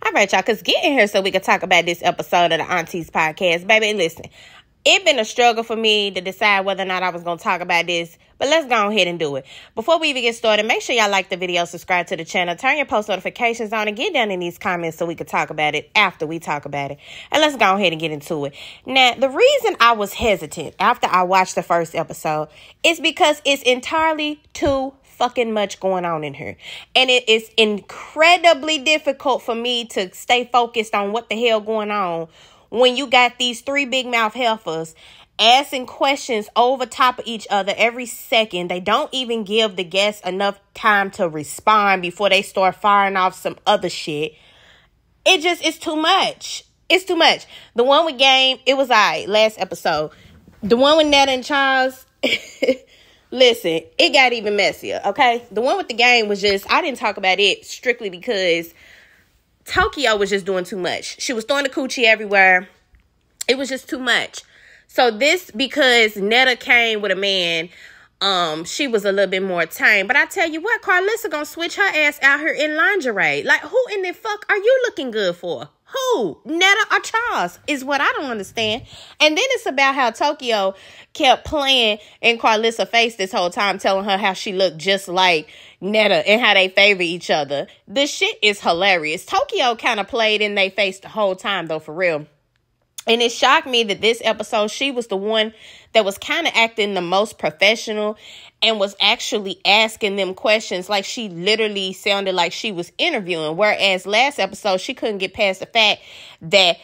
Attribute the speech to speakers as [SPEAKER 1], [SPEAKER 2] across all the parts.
[SPEAKER 1] All right, y'all, because get in here so we can talk about this episode of the Aunties podcast. Baby, listen, it's been a struggle for me to decide whether or not I was going to talk about this, but let's go ahead and do it. Before we even get started, make sure y'all like the video, subscribe to the channel, turn your post notifications on, and get down in these comments so we can talk about it after we talk about it. And let's go ahead and get into it. Now, the reason I was hesitant after I watched the first episode is because it's entirely too fucking much going on in here. And it is incredibly difficult for me to stay focused on what the hell going on when you got these three big mouth heifers asking questions over top of each other every second. They don't even give the guests enough time to respond before they start firing off some other shit. It's too much. It's too much. The one with Game, it was all right, last episode. The one with Netta and Charles, listen, it got even messier, okay? The one with the Game was just, I didn't talk about it strictly because Tokyo was just doing too much. She was throwing the coochie everywhere. It was just too much. So this, because Netta came with a man, she was a little bit more tame. But I tell you what, Carlissa gonna switch her ass out here in lingerie. Like, who in the fuck are you looking good for? Who? Netta or Charles is what I don't understand. And then it's about how Tokyo kept playing in Carlissa's face this whole time, telling her how she looked just like Netta and how they favor each other. The shit is hilarious. Tokyo kind of played in their face the whole time, though, for real. And it shocked me that this episode, she was the one that was kind of acting the most professional and was actually asking them questions. Like, she literally sounded like she was interviewing. Whereas last episode, she couldn't get past the fact that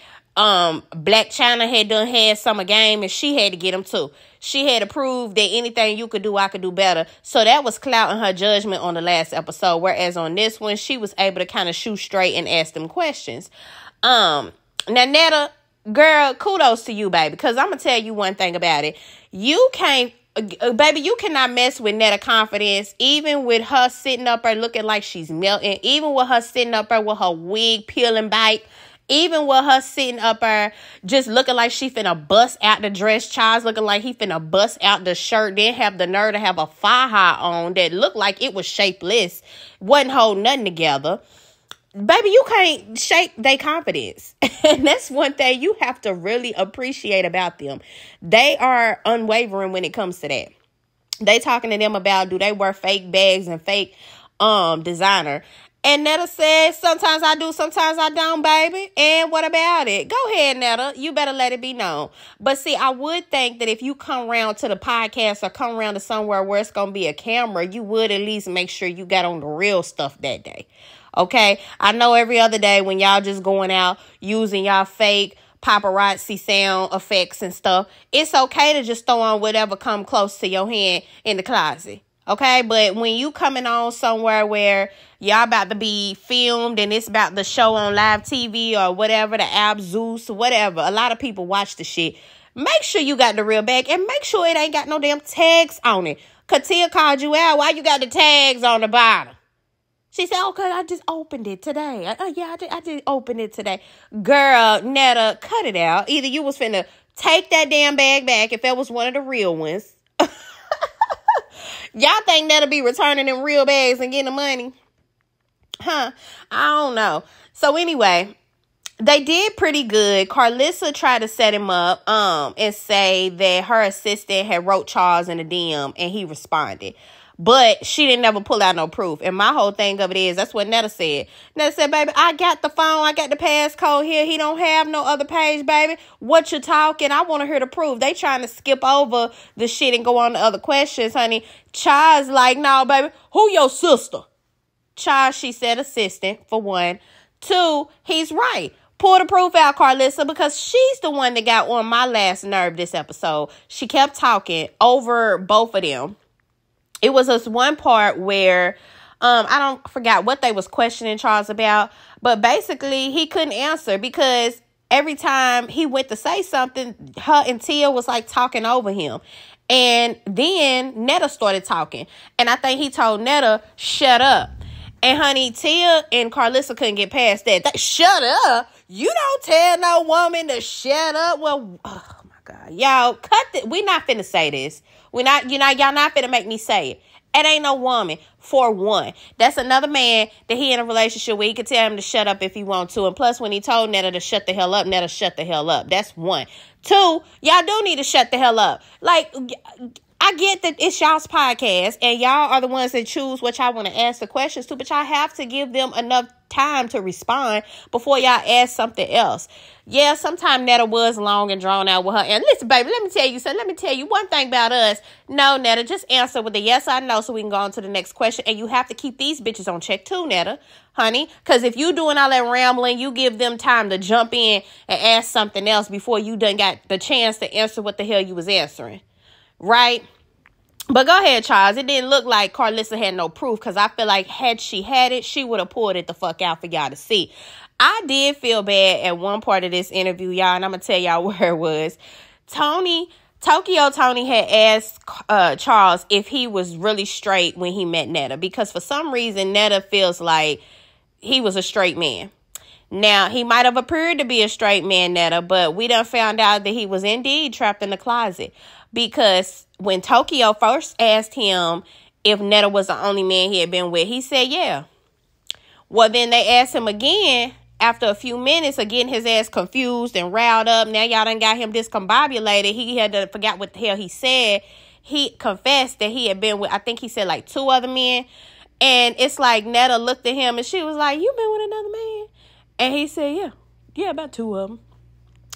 [SPEAKER 1] Black China had done had summer game and she had to get them too. She had to prove that anything you could do, I could do better. So that was clouding her judgment on the last episode. Whereas on this one, she was able to kind of shoot straight and ask them questions. Now, Netta, girl, kudos to you, baby. Because I'm going to tell you one thing about it. You can't, baby, you cannot mess with Netta confidence. Even with her sitting up there looking like she's melting. Even with her sitting up there with her wig peeling back. Even with her sitting up there just looking like she finna bust out the dress. Charles looking like he finna bust out the shirt. Then have the nerve to have a faja on that looked like it was shapeless. Wasn't holding nothing together. Baby, you can't shake their confidence. And that's one thing you have to really appreciate about them. They are unwavering when it comes to that. They talking to them about, do they wear fake bags and fake designer? And Netta said, sometimes I do, sometimes I don't, baby. And what about it? Go ahead, Netta. You better let it be known. But see, I would think that if you come around to the podcast or come around to somewhere where it's going to be a camera, you would at least make sure you got on the real stuff that day. Okay? I know every other day when y'all just going out using y'all fake paparazzi sound effects and stuff, it's okay to just throw on whatever come close to your hand in the closet. Okay, but when you coming on somewhere where y'all about to be filmed and it's about the show on live TV or whatever, the app Zeus, whatever, a lot of people watch the shit. Make sure you got the real bag and make sure it ain't got no damn tags on it. Katia called you out. Why you got the tags on the bottom? She said, okay, I just opened it today. I just opened it today. Girl, Netta, cut it out. Either you was finna take that damn bag back if it was one of the real ones. Y'all think that'll be returning them real bags and getting the money? Huh? I don't know. So anyway, they did pretty good. Carlissa tried to set him up and say that her assistant had wrote Charles in a DM and he responded. But she didn't ever pull out no proof. And my whole thing of it is, that's what Netta said. Netta said, baby, I got the phone. I got the passcode here. He don't have no other page, baby. What you talking? I want to hear the proof. They trying to skip over the shit and go on to other questions, honey. Charles like, no, baby. Who your sister? Charles, she said assistant, for one. Two, he's right. Pull the proof out, Carlissa, because she's the one that got on my last nerve this episode. She kept talking over both of them. It was this one part where I forgot what they was questioning Charles about, but basically he couldn't answer because every time he went to say something, her and Tia was like talking over him. And then Netta started talking. And I think he told Netta, shut up. And honey, Tia and Carlissa couldn't get past that. Shut up? You don't tell no woman to shut up. Well, oh my God. Y'all, cut it. We not finna say this. Y'all not finna make me say it. It ain't no woman, for one. That's another man that he in a relationship with. He could tell him to shut up if he want to. And plus, when he told Netta to shut the hell up, Netta shut the hell up. That's one. Two, y'all do need to shut the hell up. Like, I get that it's y'all's podcast, and y'all are the ones that choose what y'all want to ask the questions to, but y'all have to give them enough time to respond before y'all ask something else. Yeah, sometimes Netta was long and drawn out with her. And listen, baby, let me tell you something. Let me tell you one thing about us. No, Netta, just answer with a yes or no so we can go on to the next question. And you have to keep these bitches on check too, Netta, honey. Because if you doing all that rambling, you give them time to jump in and ask something else before you done got the chance to answer what the hell you was answering. Right? But go ahead, Charles. It didn't look like Carlissa had no proof, because I feel like had she had it, she would have pulled it the fuck out for y'all to see. I did feel bad at one part of this interview, y'all, and I'm going to tell y'all where it was. Tokyotoni had asked Charles if he was really straight when he met Netta, because for some reason Netta feels like he was a straight man. Now, he might have appeared to be a straight man, Netta, but we done found out that he was indeed trapped in the closet. Because when Tokyo first asked him if Netta was the only man he had been with, he said, yeah. Well, then they asked him again after a few minutes of getting his ass confused and riled up. Now y'all done got him discombobulated. He had to forget what the hell he said. He confessed that he had been with, I think he said like 2 other men. And it's like Netta looked at him and she was like, you been with another man? And he said, yeah, about 2 of them.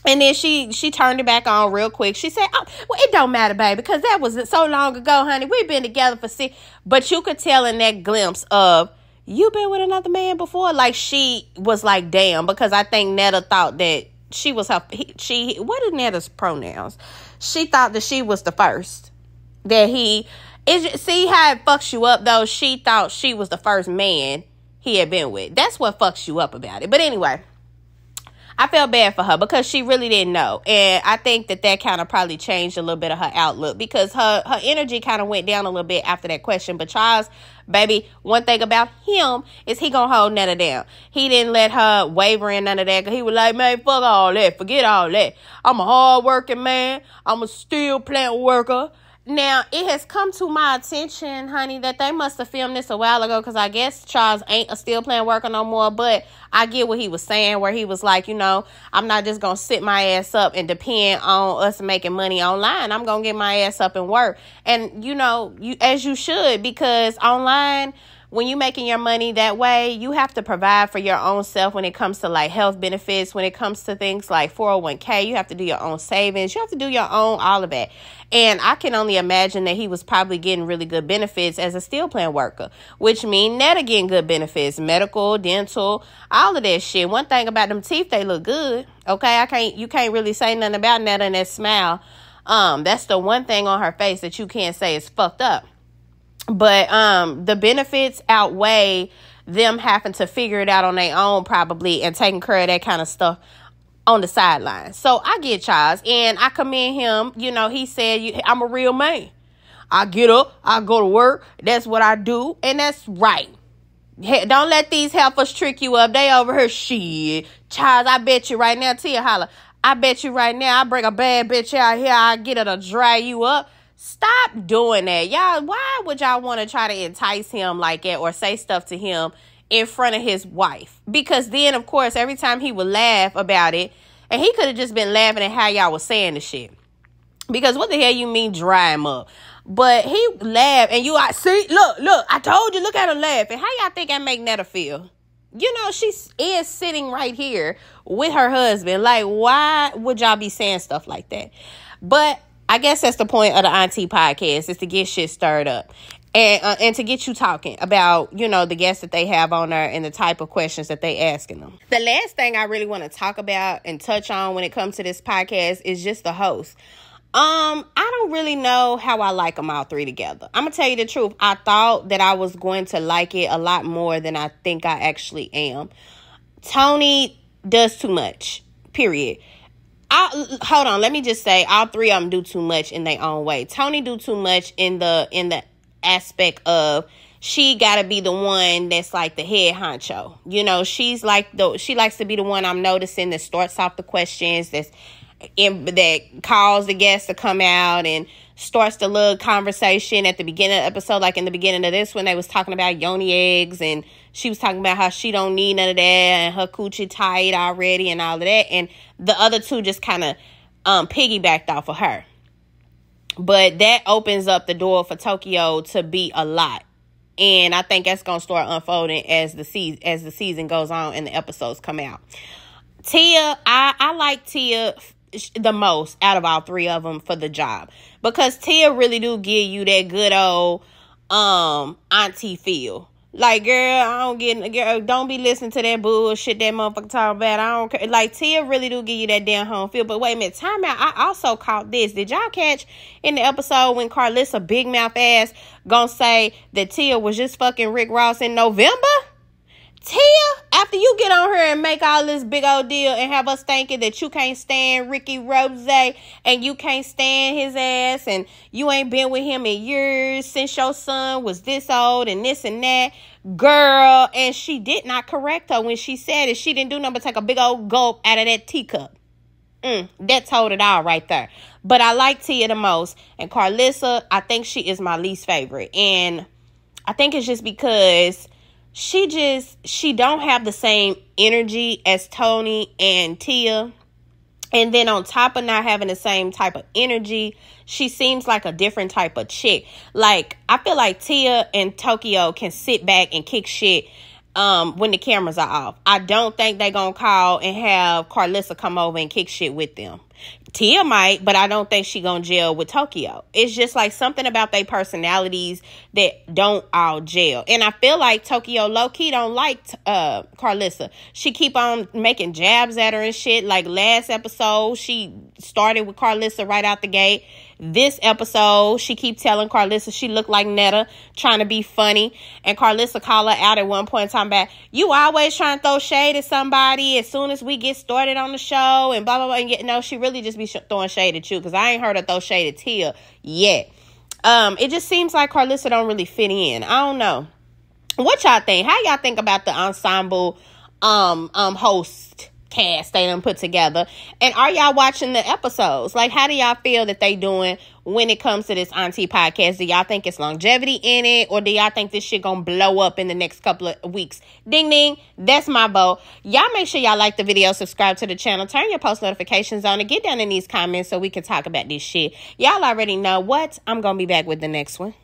[SPEAKER 1] And then she turned it back on real quick. She said, oh, well, it don't matter, baby, because that was so long ago, honey. We've been together for 6. But you could tell in that glimpse of, you been with another man before? Like, she was like, damn, because I think Netta thought that she was what are Netta's pronouns? She thought that she was the first. See how it fucks you up, though? She thought she was the first man he had been with. That's what fucks you up about it. But anyway, I felt bad for her because she really didn't know. And I think that kind of probably changed a little bit of her outlook, because her energy kind of went down a little bit after that question. But Charles, baby, one thing about him is he gonna hold Netta down. He didn't let her waver in none of that, because he was like, man, fuck all that. Forget all that. I'm a hard-working man. I'm a steel plant worker. Now, it has come to my attention, honey, that they must have filmed this a while ago, because I guess Charles ain't a steel plant worker no more. But I get what he was saying, where he was like, I'm not just going to sit my ass up and depend on us making money online. I'm going to get my ass up and work. And, as you should, because online, when you're making your money that way, you have to provide for your own self when it comes to like health benefits, when it comes to things like 401k, you have to do your own savings, you have to do your own, all of that. And I can only imagine that he was probably getting really good benefits as a steel plant worker, which means Netta getting good benefits, medical, dental, all of that shit. One thing about them teeth, they look good. Okay, you can't really say nothing about Netta and that smile. That's the one thing on her face that you can't say is fucked up. But the benefits outweigh them having to figure it out on their own probably, and taking care of that kind of stuff on the sidelines. So I get Charles, and I commend him. He said, I'm a real man. I get up, I go to work. That's what I do, and that's right. Hey, don't let these heifers trick you up. They over here, shit. Charles, I bet you right now, Tia holla, I bet you right now, I bring a bad bitch out here, I get her to dry you up. Stop doing that. Y'all, why would y'all want to try to entice him like that or say stuff to him in front of his wife? Because then, of course, every time he would laugh about it, and he could have just been laughing at how y'all was saying the shit. Because what the hell you mean dry him up? But he laughed, and see, look, I told you, look at her laughing. How y'all think I make Netta feel? She is sitting right here with her husband. Like, why would y'all be saying stuff like that? But I guess that's the point of the Auntie podcast, is to get shit stirred up and to get you talking about, the guests that they have on there and the type of questions that they asking them. The last thing I really want to talk about and touch on when it comes to this podcast is just the host. I don't really know how I like them all 3 together. I'm going to tell you the truth. I thought that I was going to like it a lot more than I think I actually am. Tony does too much, period. Hold on, let me just say, all 3 of them do too much in their own way. Tony do too much in the aspect of she gotta be the one that's like the head honcho. She's like she likes to be the one I'm noticing that starts off the questions, that calls the guests to come out and starts the little conversation at the beginning of the episode. Like in the beginning of this one, they was talking about yoni eggs, and she was talking about how she don't need none of that, and her coochie tight already and all of that. And the other two just kind of piggybacked off of her. But that opens up the door for Tokyo to be a lot. And I think that's going to start unfolding as the season goes on and the episodes come out. Tia, I like Tia the most out of all three of them for the job. Because Tia really do give you that good old auntie feel. Like, girl, don't be listening to that bullshit that motherfucker talking about. I don't care. Like, Tia really do give you that damn home feel. But wait a minute, time out. I also caught this. Did y'all catch in the episode when Carlissa big mouth ass gonna say that Tia was just fucking Rick Ross in November? Tia, after you get on here and make all this big old deal and have us thinking that you can't stand Ricky Rose and you can't stand his ass and you ain't been with him in years since your son was this old and this and that, girl, and she did not correct her when she said it. She didn't do nothing but take a big old gulp out of that teacup. That told it all right there. But I like Tia the most, and Carlissa, I think she is my least favorite, and I think it's just because she don't have the same energy as Tony and Tia. And then on top of not having the same type of energy, she seems like a different type of chick. Like, I feel like Tia and Tokyo can sit back and kick shit when the cameras are off. I don't think they're going to call and have Carlissa come over and kick shit with them. Tia might, but I don't think she gonna gel with Tokyo. It's just like something about their personalities that don't all gel. And I feel like Tokyo low-key don't like Carlissa. She keep on making jabs at her and shit. Like last episode, she started with Carlissa right out the gate. This episode, she keep telling Carlissa she looked like Netta, trying to be funny. And Carlissa called her out at one point, talking about, you always trying to throw shade at somebody as soon as we get started on the show, and blah, blah, blah. And yet, no, she really just be throwing shade at you, because I ain't heard her throw shade at Tia yet. It just seems like Carlissa don't really fit in. I don't know. What y'all think? How y'all think about the ensemble host cast they done put together? And are y'all watching the episodes? Like, how do y'all feel that they doing when it comes to this auntie podcast? Do y'all think it's longevity in it, or do y'all think this shit gonna blow up in the next couple of weeks? Ding ding, that's my vote. Y'all make sure y'all like the video, subscribe to the channel, turn your post notifications on, and get down in these comments so we can talk about this shit. Y'all already know what I'm gonna be back with the next one.